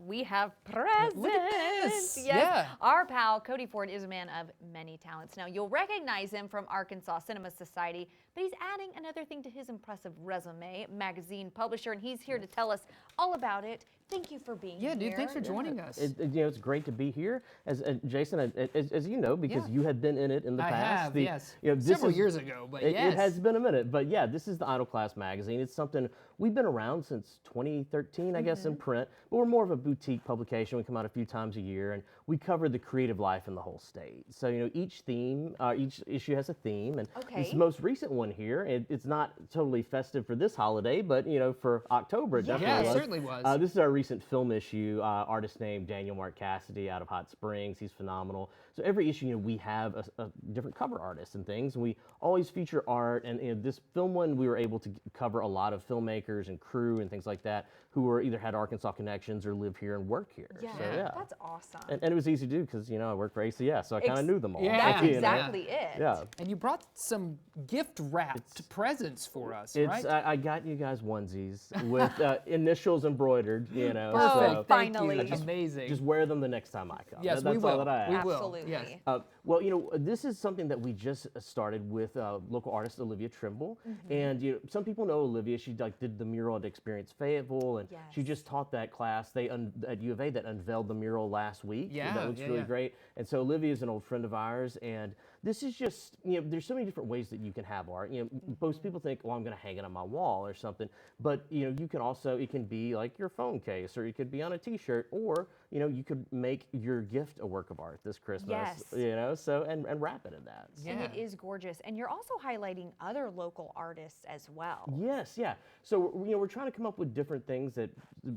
we have presents. Look at this. Yes. Yeah. Our pal, Cody Ford, is a man of many talents. Now, you'll recognize him from Arkansas Cinema Society, but he's adding another thing to his impressive resume, magazine publisher, and he's here to tell us all about it. Thank you for being here. Yeah, dude, thanks for joining us. It's great to be here. As Jason, as you know, because Yeah. you had been in it in the I past. have, yes. This Several is- years ago, but it, yes. It has been a minute, but yeah, this is the Idle Class magazine. It's something we've been around since 2013, I guess, in print, but we're more of a boutique publication. We come out a few times a year, and we cover the creative life in the whole state. So, each issue has a theme, and this Okay. most recent one here, it's not totally festive for this holiday, but, for October, it definitely Yeah, it was. certainly was. This is our recent film issue. Artist named Daniel Mark Cassidy out of Hot Springs. He's phenomenal. So every issue, we have a different cover artist and things. And we always feature art. And this film one, we were able to cover a lot of filmmakers and crew and things like that who were either had Arkansas connections or live here and work here. Yeah, So, yeah. that's awesome. And it was easy to do because, I worked for ACS, so I kind of knew them all. Yeah. That's you know. exactly it. Yeah. And you brought some gift wrapped presents for us, It's right? I got you guys onesies with initials embroidered, Perfect. So Thank finally. you. Just- Amazing. just wear them the next time I come. Yes, That's we will. all that I ask. We will. Absolutely. Yes. Well, this is something that we just started with local artist Olivia Trimble, and some people know Olivia. She did the mural at Experience Fayetteville, and she Yes. just taught that class. They at U of A that unveiled the mural last week. Yeah, that looks yeah, really yeah. great. And so Olivia is an old friend of ours, and this is just there's so many different ways that you can have art. Most people think, well, I'm going to hang it on my wall or something, but you can also it can be like your phone case, or it could be on a T-shirt, or you could make your gift a work of art this Christmas. Yes. So and wrap it in that. So. And it is gorgeous. And you're also highlighting other local artists as well. Yes, yeah. So we're trying to come up with different things that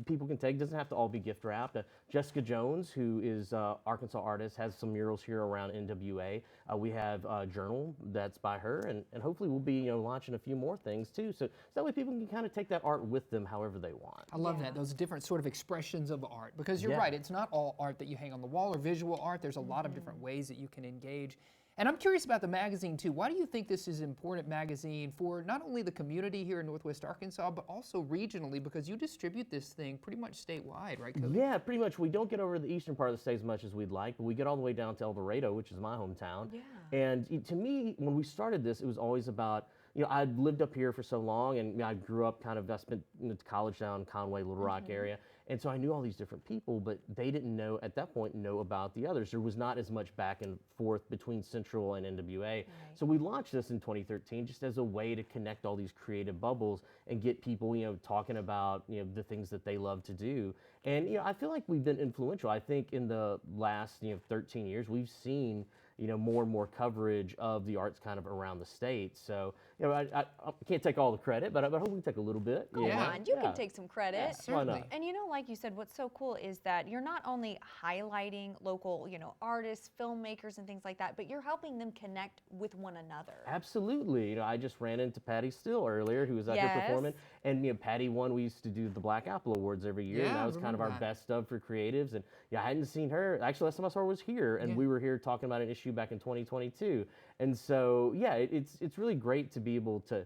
people can take. It doesn't have to all be gift wrapped. Jessica Jones, who is Arkansas artist, has some murals here around NWA. We have a journal that's by her, and hopefully we'll be launching a few more things too. So that way people can kind of take that art with them however they want. I love Yeah. that, those different sort of expressions of art. Because you're Yeah. right, it's not all art that you hang on the wall or visual art. There's a lot of different ways that you can engage. And I'm curious about the magazine too. Why do you think this is an important magazine for not only the community here in Northwest Arkansas, but also regionally? Because you distribute this thing pretty much statewide, right, Cody? Yeah, pretty much. We don't get over the eastern part of the state as much as we'd like, but we get all the way down to El Dorado, which is my hometown. Yeah. And to me, when we started this, it was always about, I'd lived up here for so long, and I grew up I spent college down in Conway, Little Rock area. And so I knew all these different people, but they didn't know at that point about the others. There was not as much back and forth between Central and NWA. So we launched this in 2013 just as a way to connect all these creative bubbles and get people, talking about, the things that they love to do. And, I feel like we've been influential. I think in the last, 13 years, we've seen, more and more coverage of the arts kind of around the state. So, I can't take all the credit, but I hope we can take a little bit. Come on, you can take some credit. Yeah, why certainly. not? And like you said, what's so cool is that you're not only highlighting local, artists, filmmakers, and things like that, but you're helping them connect with one another. Absolutely. I just ran into Patty Still earlier, who was out here Yes. performing. And, Patty won. We used to do the Black Apple Awards every year, and Yeah, that I was kind of our remember that. best of for creatives. And, I hadn't seen her. Actually, last time I saw her was here, and we were here talking about an issue back in 2022. And so, yeah, it's really great to be able to,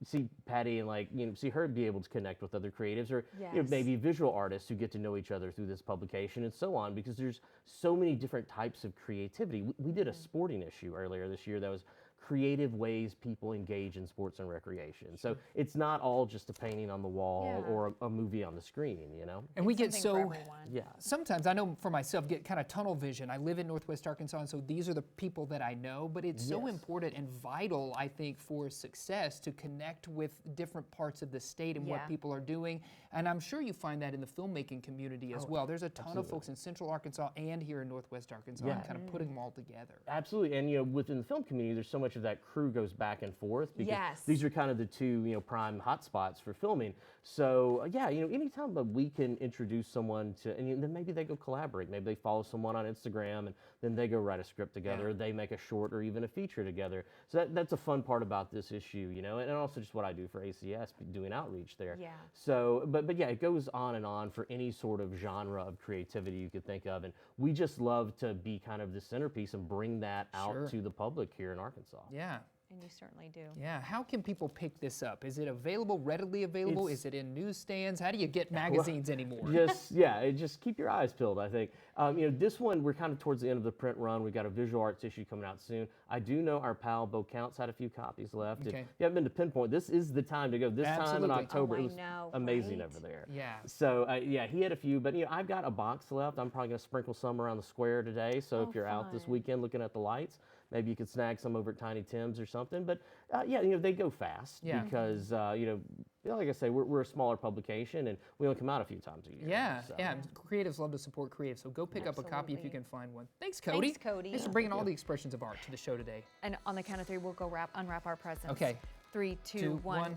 see Patty and see her be able to connect with other creatives, or Yes. maybe visual artists who get to know each other through this publication and so on, because there's so many different types of creativity. We did a sporting issue earlier this year that was creative ways people engage in sports and recreation. So it's not all just a painting on the wall Yeah. or a movie on the screen, And we get Something for so everyone. Yeah. sometimes I know for myself get kind of tunnel vision. I live in Northwest Arkansas, and so these are the people that I know, but it's so Yes. important and vital, I think, for success to connect with different parts of the state and Yeah. what people are doing. And I'm sure you find that in the filmmaking community as well. There's a ton of folks in Central Arkansas and here in Northwest Arkansas, and kind of putting them all together. Absolutely, and within the film community, there's so much of that crew goes back and forth because Yes. these are kind of the two prime hotspots for filming. So yeah, anytime that we can introduce someone to, and then maybe they go collaborate, maybe they follow someone on Instagram, and then they go write a script together, or they make a short or even a feature together. So that's a fun part about this issue, and also just what I do for ACS, doing outreach there. Yeah. So, but yeah, it goes on and on for any sort of genre of creativity you could think of, and we just love to be kind of the centerpiece and bring that out Sure. to the public here in Arkansas. Yeah. And you certainly do. Yeah, how can people pick this up? Is it available, readily available? It's- Is it in newsstands? How do you get magazines anymore? Just keep your eyes peeled, I think. This one, we're kind of towards the end of the print run. We've got a visual arts issue coming out soon. I do know our pal Bo Counts had a few copies left. Okay. If you haven't been to Pinpoint, this is the time to go. This time in Absolutely. October, Oh, it I was know, amazing right? over there. Yeah. So, he had a few, but I've got a box left. I'm probably going to sprinkle some around the square today. So Oh, if you're out this fun. weekend looking at the lights, maybe you could snag some over at Tiny Tim's or something. But they go fast Yeah. because like I say, we're a smaller publication and we only come out a few times a year. Yeah, so. yeah. Creatives love to support creatives, so go pick up a copy if you Absolutely. can find one. Thanks, Cody. Thanks, Cody. Thanks for bringing all the expressions of art to the show today. And on the count of three, we'll go unwrap our presents. Okay. 3, 2, 1.